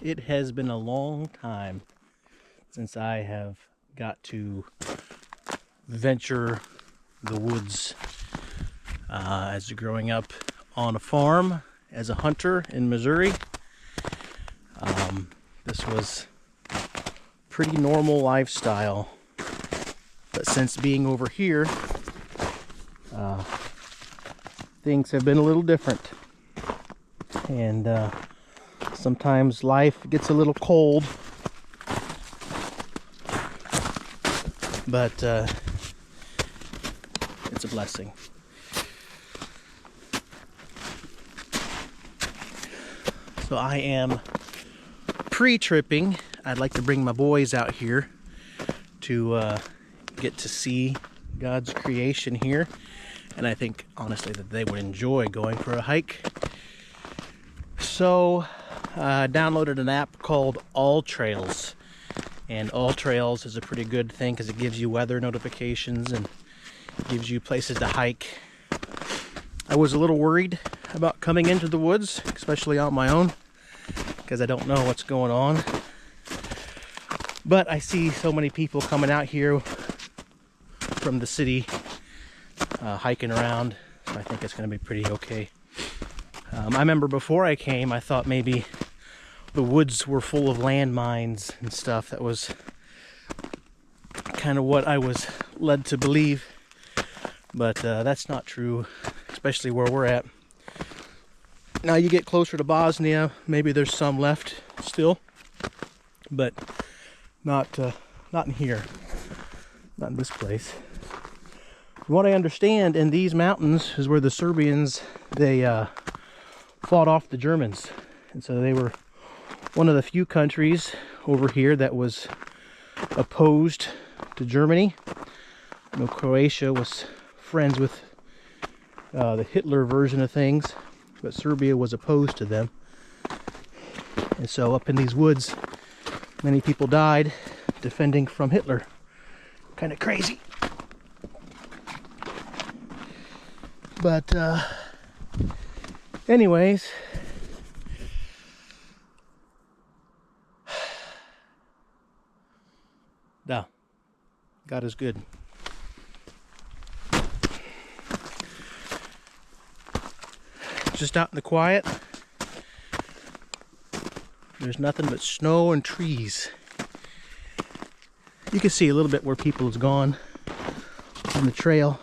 It has been a long time since I have got to venture the woods. As growing up on a farm as a hunter in Missouri, this was pretty normal lifestyle. But since being over here, things have been a little different. And sometimes life gets a little cold. But it's a blessing. So I am pre-tripping. I'd like to bring my boys out here to get to see God's creation here. And I think, honestly, that they would enjoy going for a hike. So I downloaded an app called AllTrails. And AllTrails is a pretty good thing because it gives you weather notifications and gives you places to hike. I was a little worried about coming into the woods, especially on my own, because I don't know what's going on. But I see so many people coming out here from the city, hiking around, so I think it's going to be pretty okay. I remember before I came, I thought maybe the woods were full of landmines and stuff. That was kind of what I was led to believe, but that's not true, especially where we're at. Now you get closer to Bosnia, maybe there's some left still, but not in here, not in this place. From what I understand, in these mountains is where the Serbians, they fought off the Germans, and so they were one of the few countries over here that was opposed to Germany. You know, Croatia was friends with the Hitler version of things, but Serbia was opposed to them. And so up in these woods, many people died defending from Hitler. Kind of crazy. But anyways, now, God is good. Just out in the quiet. There's nothing but snow and trees. You can see a little bit where people has gone on the trail.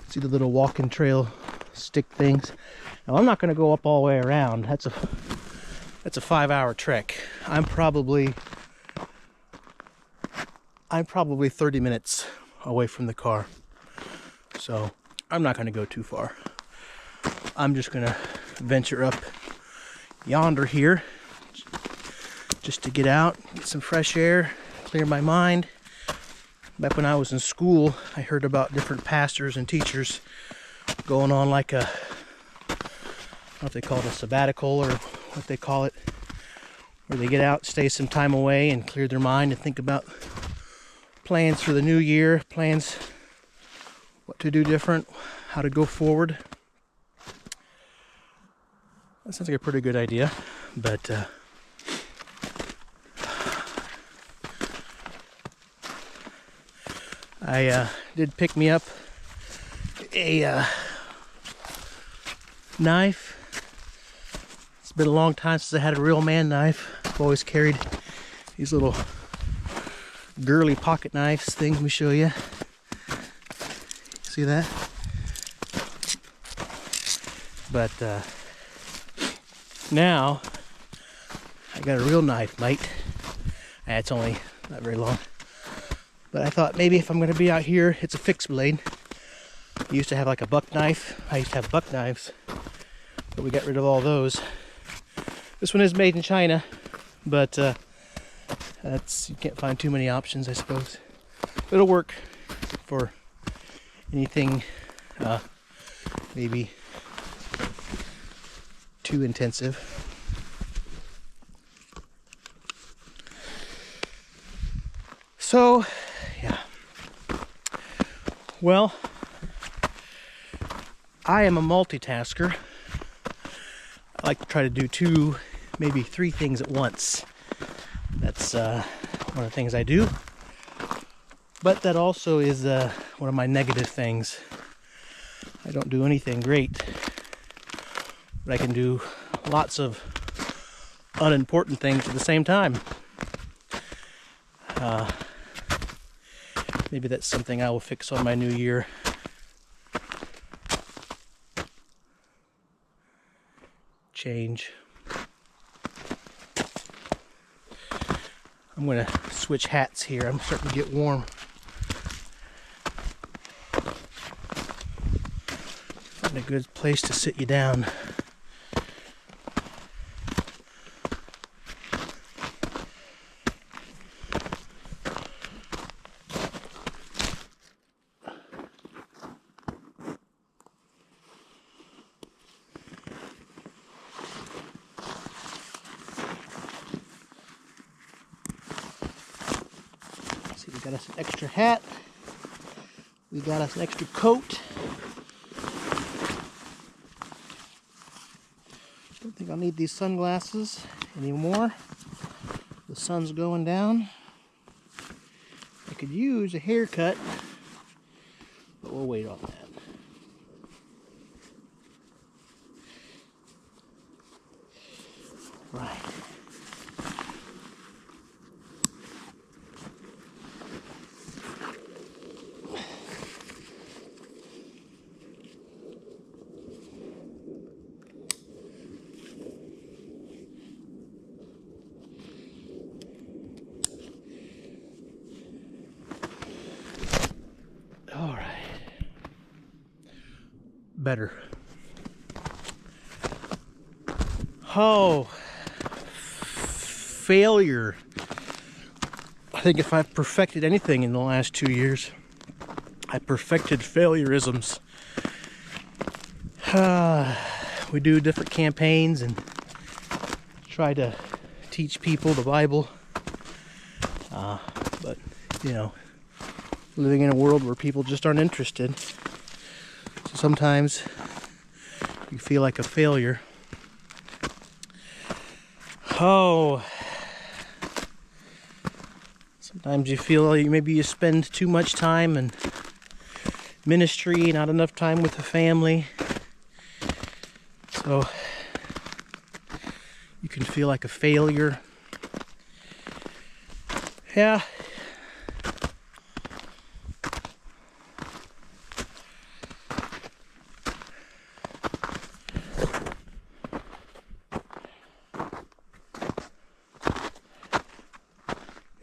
See the little walking trail stick things. Now I'm not going to go up all the way around. That's a 5-hour trek. I'm probably 30 minutes away from the car. So I'm not going to go too far. I'm just going to venture up yonder here just to get out, get some fresh air, clear my mind. Back when I was in school, I heard about different pastors and teachers going on like a, I don't know if they call it a sabbatical or what they call it, where they get out, stay some time away and clear their mind and think about plans for the new year, plans what to do different, how to go forward. That sounds like a pretty good idea, but I did pick me up a knife. It's been a long time since I had a real man knife. I've always carried these little girly pocket knives things. Let me show you. See that? But now I got a real knife, mate. It's only not very long. But I thought maybe if I'm going to be out here, it's a fixed blade. I used to have like a buck knife. I used to have buck knives, but we got rid of all those. This one is made in China, but you can't find too many options, I suppose. It'll work for anything maybe too intensive. So, yeah. Well, I am a multitasker. I like to try to do two maybe 3 things at once. That's one of the things I do. But that also is one of my negative things. I don't do anything great, but I can do lots of unimportant things at the same time. Maybe that's something I will fix on my new year. Change. I'm going to switch hats here. I'm starting to get warm. Find a good place to sit you down. See, we got us an extra hat. We got us an extra coat. Don't think I'll need these sunglasses anymore. The sun's going down. I could use a haircut, but we'll wait on that. Right. All right. Better. Oh, failure. I think if I've perfected anything in the last 2 years, I perfected failureisms. We do different campaigns and try to teach people the Bible. But, you know, living in a world where people just aren't interested. So sometimes you feel like a failure. Oh, sometimes you feel like maybe you spend too much time in ministry, not enough time with the family. So you can feel like a failure. Yeah.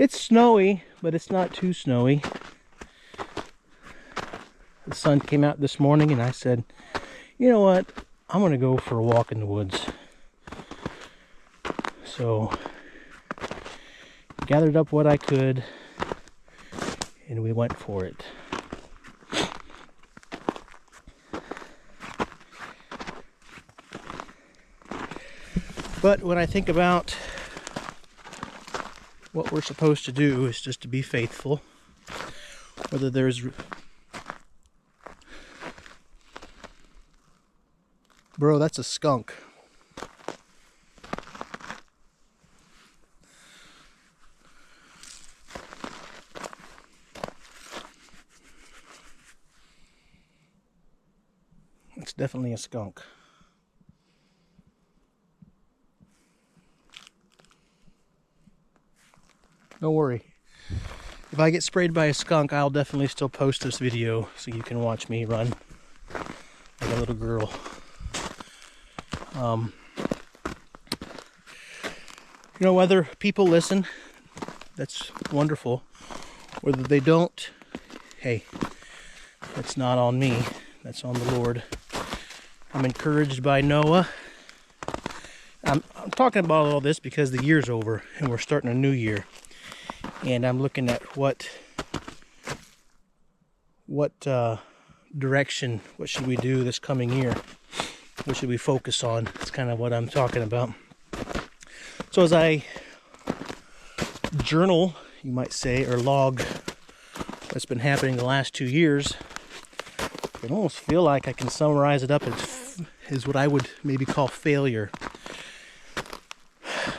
It's snowy, but it's not too snowy. The sun came out this morning and I said, you know what? I'm going to go for a walk in the woods. So, gathered up what I could and we went for it. But when I think about what we're supposed to do is just to be faithful. Whether there's... Bro, that's a skunk. It's definitely a skunk. Don't worry. If I get sprayed by a skunk, I'll definitely still post this video so you can watch me run like a little girl. You know, whether people listen, that's wonderful. Whether they don't, hey, that's not on me. That's on the Lord. I'm encouraged by Noah. I'm talking about all this because the year's over and we're starting a new year. And I'm looking at what direction, what should we do this coming year? What should we focus on? That's kind of what I'm talking about. So as I journal, you might say, or log what's been happening the last 2 years, I can almost feel like I can summarize it up as what I would maybe call failure.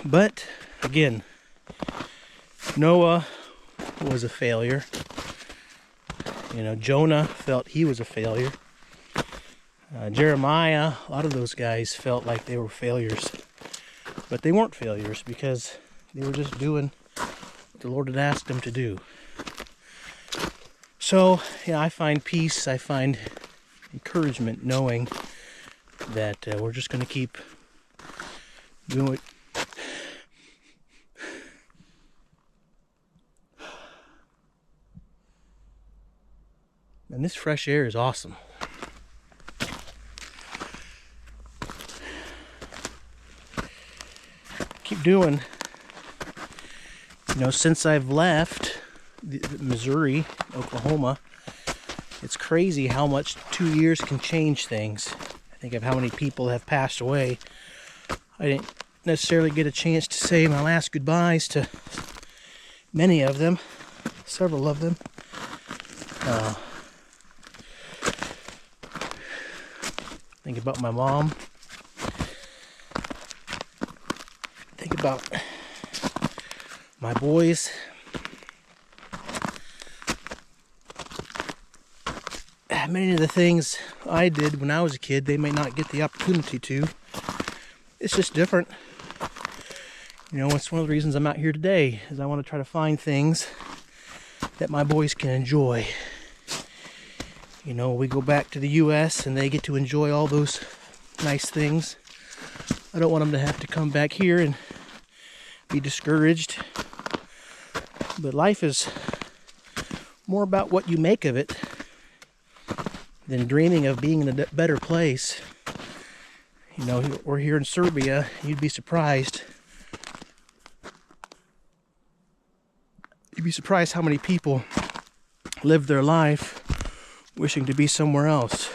But again, Noah was a failure. You know, Jonah felt he was a failure. Jeremiah, a lot of those guys felt like they were failures. But they weren't failures because they were just doing what the Lord had asked them to do. So, yeah, I find peace, I find encouragement knowing that we're just going to keep doing what. And this fresh air is awesome. Keep doing. You know, since I've left Missouri, Oklahoma, it's crazy how much 2 years can change things. I think of how many people have passed away. I didn't necessarily get a chance to say my last goodbyes to many of them, several of them. Think about my mom. Think about my boys. Many of the things I did when I was a kid, they may not get the opportunity to. It's just different. You know, it's one of the reasons I'm out here today, is I want to try to find things that my boys can enjoy. You know, we go back to the U.S. and they get to enjoy all those nice things. I don't want them to have to come back here and be discouraged. But life is more about what you make of it than dreaming of being in a better place. You know, we're here in Serbia. You'd be surprised. You'd be surprised how many people live their life wishing to be somewhere else,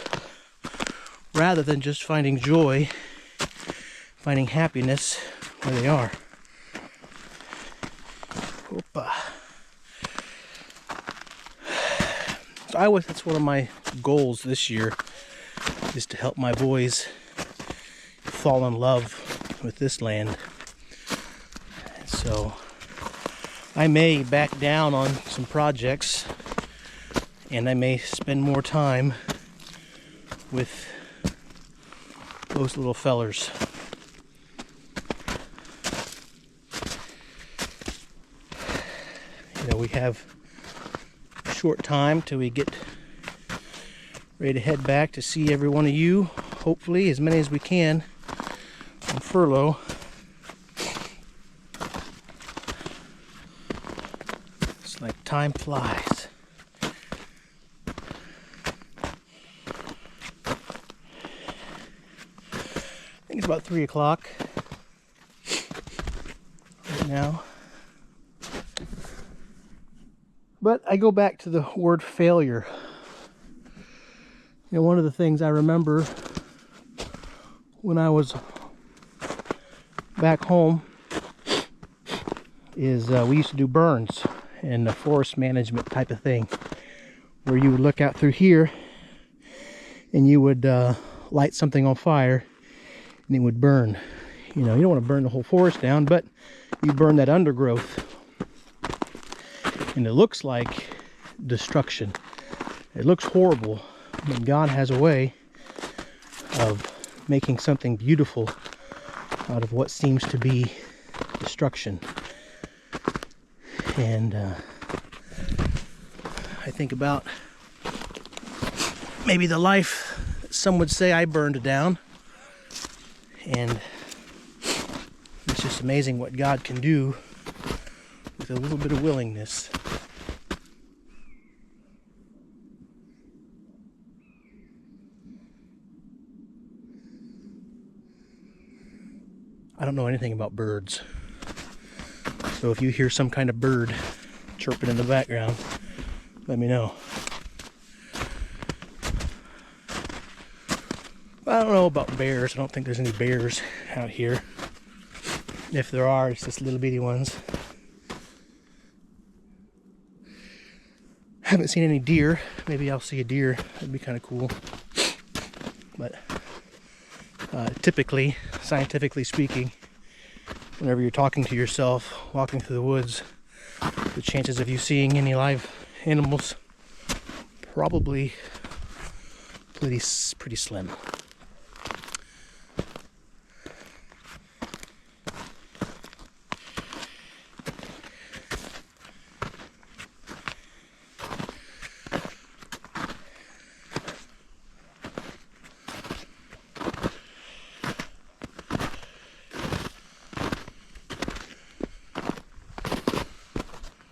rather than just finding joy, finding happiness where they are. Opa. So that's one of my goals this year, is to help my boys fall in love with this land. So I may back down on some projects, and I may spend more time with those little fellers. You know, we have a short time till we get ready to head back to see every one of you, hopefully as many as we can, on furlough. It's like time flies. I think it's about 3 o'clock right now. But I go back to the word failure. You know, one of the things I remember when I was back home is we used to do burns and the forest management type of thing, where you would look out through here and you would light something on fire and it would burn. You know, you don't want to burn the whole forest down, but you burn that undergrowth. And it looks like destruction. It looks horrible, but God has a way of making something beautiful out of what seems to be destruction. And I think about maybe the life some would say I burned down. And it's just amazing what God can do with a little bit of willingness. I don't know anything about birds, so if you hear some kind of bird chirping in the background, let me know. I don't know about bears. I don't think there's any bears out here. If there are, it's just little bitty ones. Haven't seen any deer. Maybe I'll see a deer. That'd be kind of cool. But typically, scientifically speaking, whenever you're talking to yourself, walking through the woods, the chances of you seeing any live animals probably pretty slim.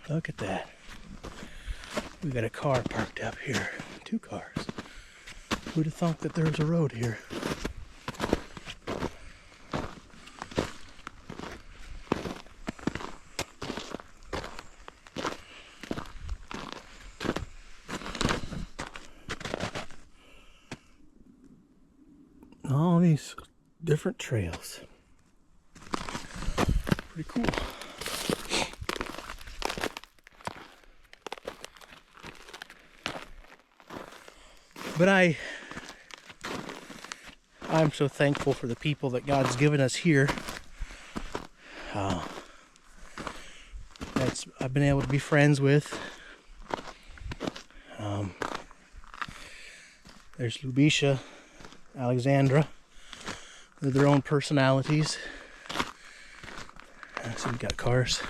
Look at that. We got a car parked up here. 2 cars. Who'd have thought that there was a road here? All these different trails. Pretty cool. But I'm so thankful for the people that God's given us here. I've been able to be friends with. There's Lubisha, Alexandra, with their own personalities. So we got cars.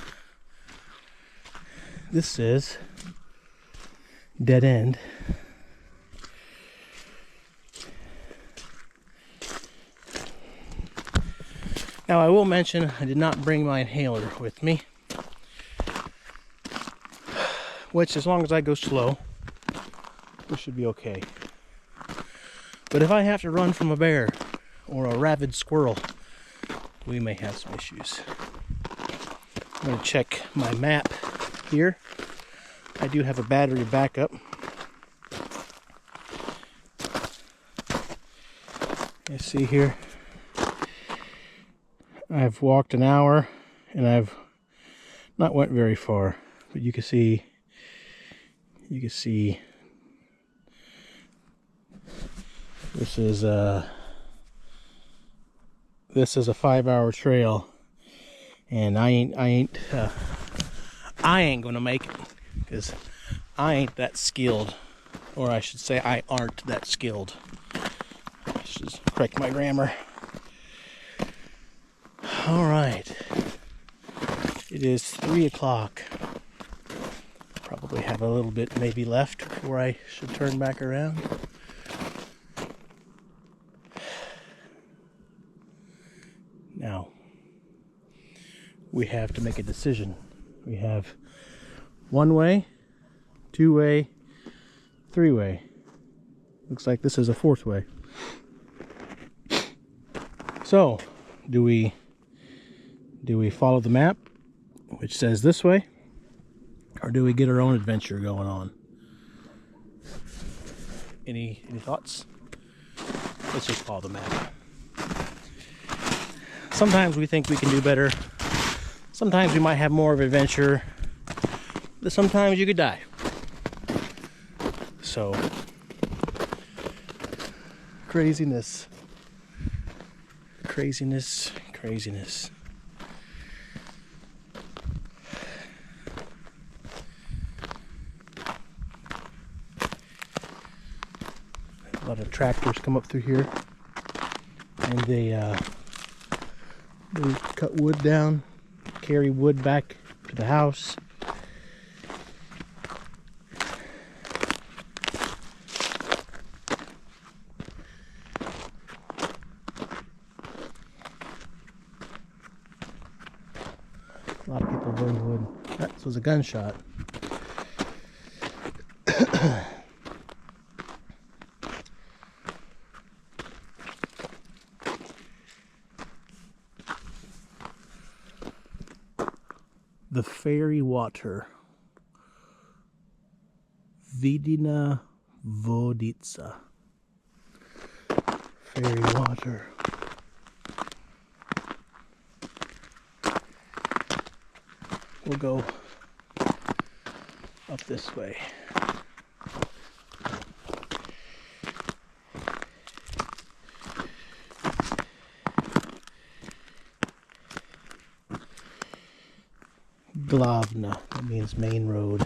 This says dead end. Now I will mention I did not bring my inhaler with me, which as long as I go slow, this should be okay. But if I have to run from a bear or a rabid squirrel, we may have some issues. I'm going to check my map here. I do have a battery backup. You see here, I've walked an hour and I've not went very far, but you can see this is a 5-hour trail, and I ain't gonna make it because I ain't that skilled, or I should say I aren't that skilled. I should correct my grammar. All right, it is 3 o'clock. Probably have a little bit maybe left before I should turn back around. Now, we have to make a decision. We have 1-way, 2-way, 3-way. Looks like this is a 4th way. So, do we follow the map, which says this way, or do we get our own adventure going on? Any thoughts? Let's just follow the map. Sometimes we think we can do better. Sometimes we might have more of an adventure. But sometimes you could die. So, craziness. Craziness, craziness. A lot of tractors come up through here, and they cut wood down, carry wood back to the house. A lot of people burn wood. That was a gunshot. The fairy water. Vidina Vodica. Fairy water. We'll go up this way. Glavna, that means main road.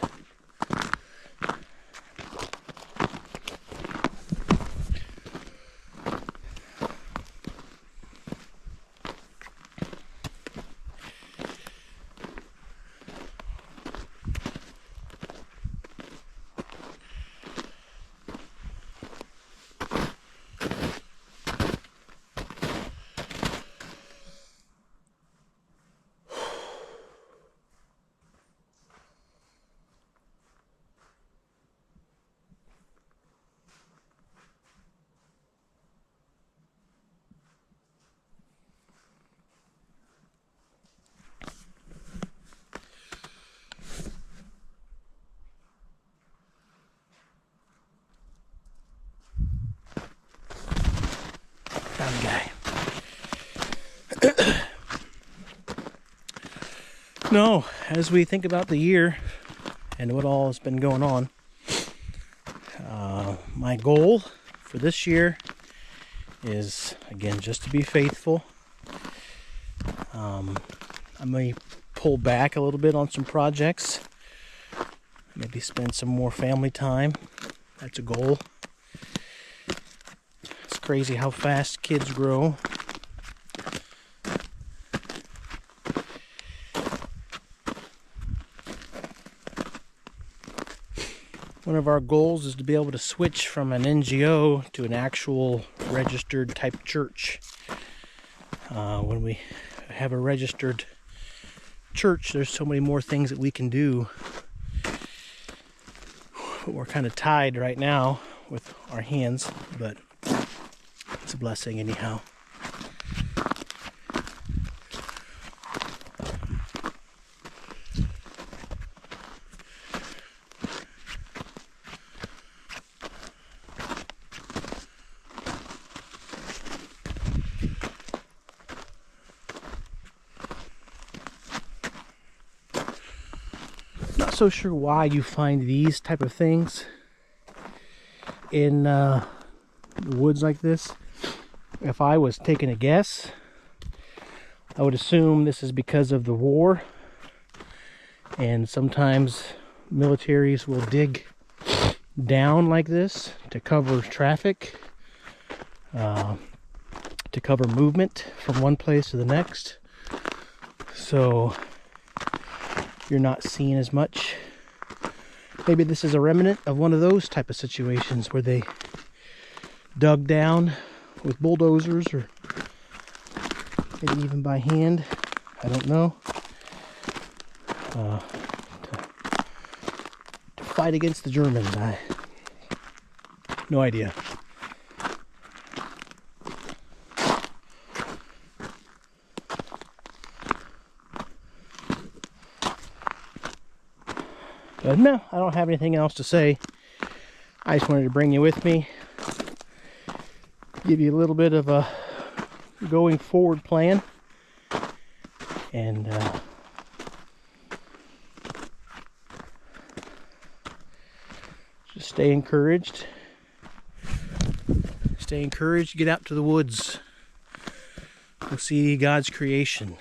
Found a guy. No, as we think about the year and what all has been going on, my goal for this year is, again, just to be faithful. I may pull back a little bit on some projects, maybe spend some more family time. That's a goal. It's crazy how fast kids grow. One of our goals is to be able to switch from an NGO to an actual registered type church. When we have a registered church, there's so many more things that we can do. But we're kind of tied right now with our hands, but it's a blessing anyhow. Not so sure why you find these type of things in woods like this. If I was taking a guess, I would assume this is because of the war, and sometimes militaries will dig down like this to cover traffic, to cover movement from one place to the next, so you're not seeing as much. Maybe this is a remnant of one of those type of situations where they dug down with bulldozers, or maybe even by hand. I don't know. To fight against the Germans. No idea. But no, I don't have anything else to say. I just wanted to bring you with me, give you a little bit of a going forward plan, and just stay encouraged. Stay encouraged. Get out to the woods. Go see God's creation.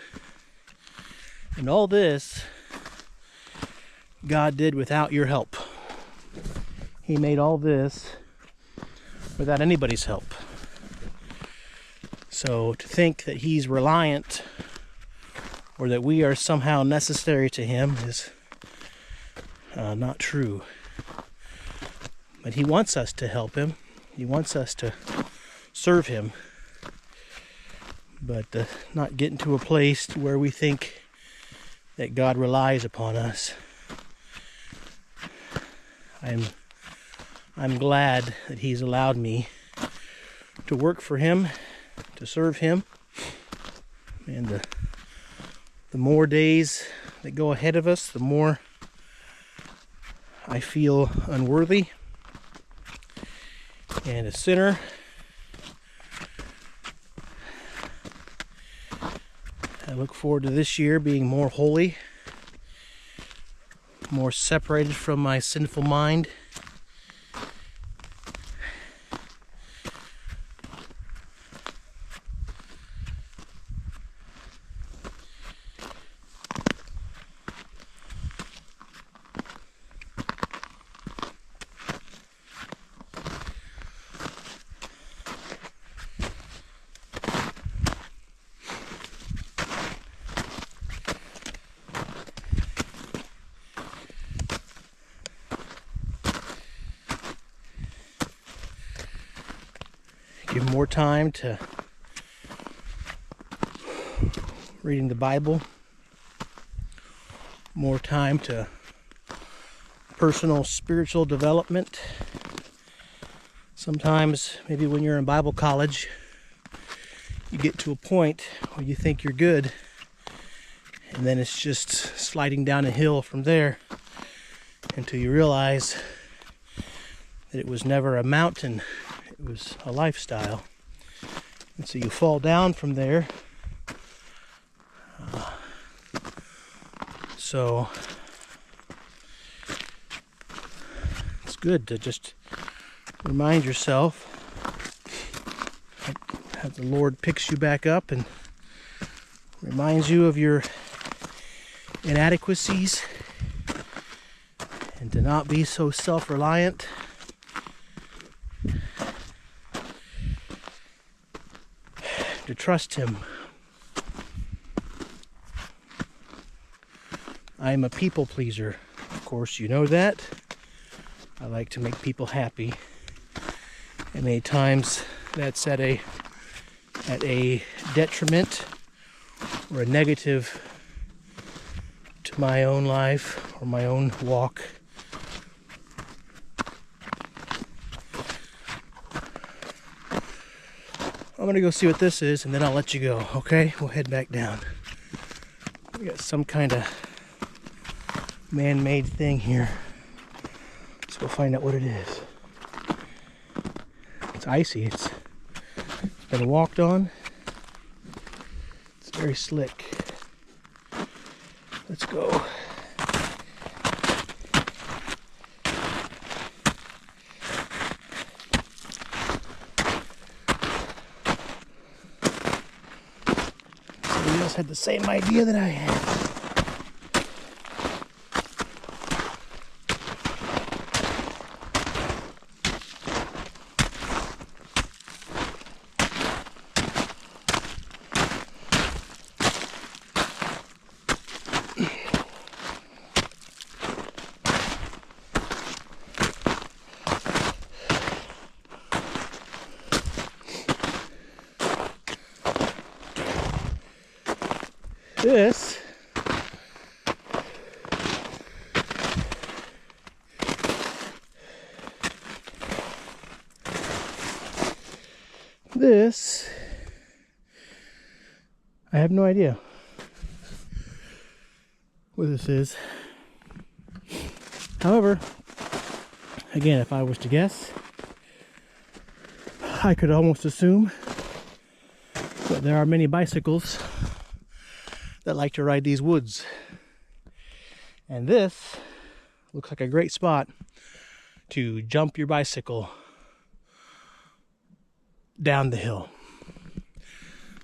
And all this God did without your help. He made all this without anybody's help. So to think that He's reliant or that we are somehow necessary to Him is not true. But He wants us to help Him. He wants us to serve Him. But not get into a place where we think that God relies upon us. I'm glad that He's allowed me to work for Him, to serve Him. And the more days that go ahead of us, the more I feel unworthy and a sinner. I look forward to this year being more holy, more separated from my sinful mind. more time to reading the Bible, more time to personal spiritual development. Sometimes, maybe when you're in Bible college, you get to a point where you think you're good, and then it's just sliding down a hill from there until you realize that it was never a mountain, it was a lifestyle. And so you fall down from there. So it's good to just remind yourself that the Lord picks you back up and reminds you of your inadequacies, and to not be so self-reliant. To trust Him. I am a people pleaser. Of course, you know that. I like to make people happy. And many times that's at a detriment or a negative to my own life or my own walk. I'm gonna go see what this is, and then I'll let you go, okay? We'll head back down. We got some kind of man-made thing here. Let's go find out what it is. It's icy. It's been walked on. It's very slick. Let's go. Somebody else had the same idea that I had. This, I have no idea what this is. However, again, if I was to guess, I could almost assume that there are many bicycles that like to ride these woods. And this looks like a great spot to jump your bicycle down the hill.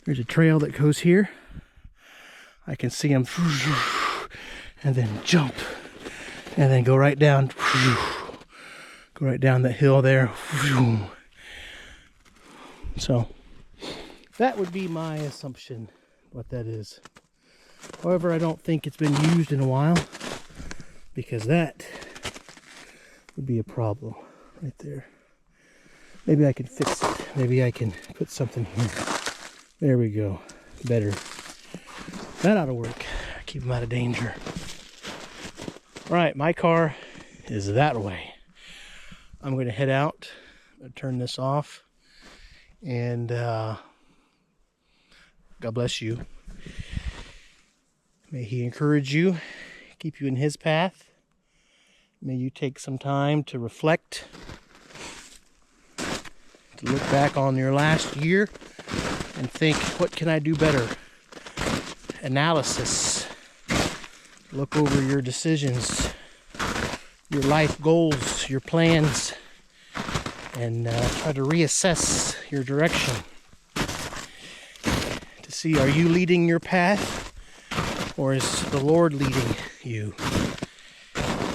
There's a trail that goes here. I can see them, and then jump, and then go right down, go right down that hill there. So that would be my assumption what that is. However, I don't think it's been used in a while, because that would be a problem right there. Maybe I can fix it. Maybe I can put something here. There we go. Better. That ought to work. Keep them out of danger. Alright, my car is that way. I'm going to head out, turn this off, and God bless you. May He encourage you, keep you in His path. May you take some time to reflect, to look back on your last year and think, what can I do better? Analysis. Look over your decisions, your life goals, your plans, and try to reassess your direction to see, are you leading your path, or is the Lord leading you?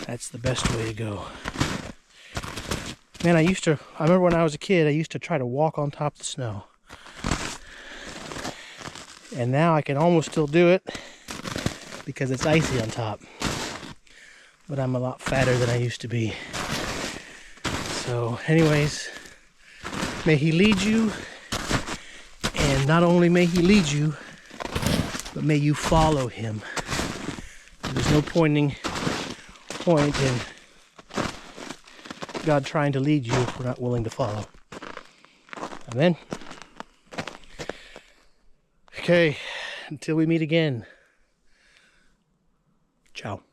That's the best way to go. Man, I remember when I was a kid, I used to try to walk on top of the snow. And now I can almost still do it because it's icy on top. But I'm a lot fatter than I used to be. So anyways, may He lead you And not only may he lead you, but may you follow him. There's no point in God trying to lead you if we're not willing to follow. Amen. Okay, until we meet again. Ciao.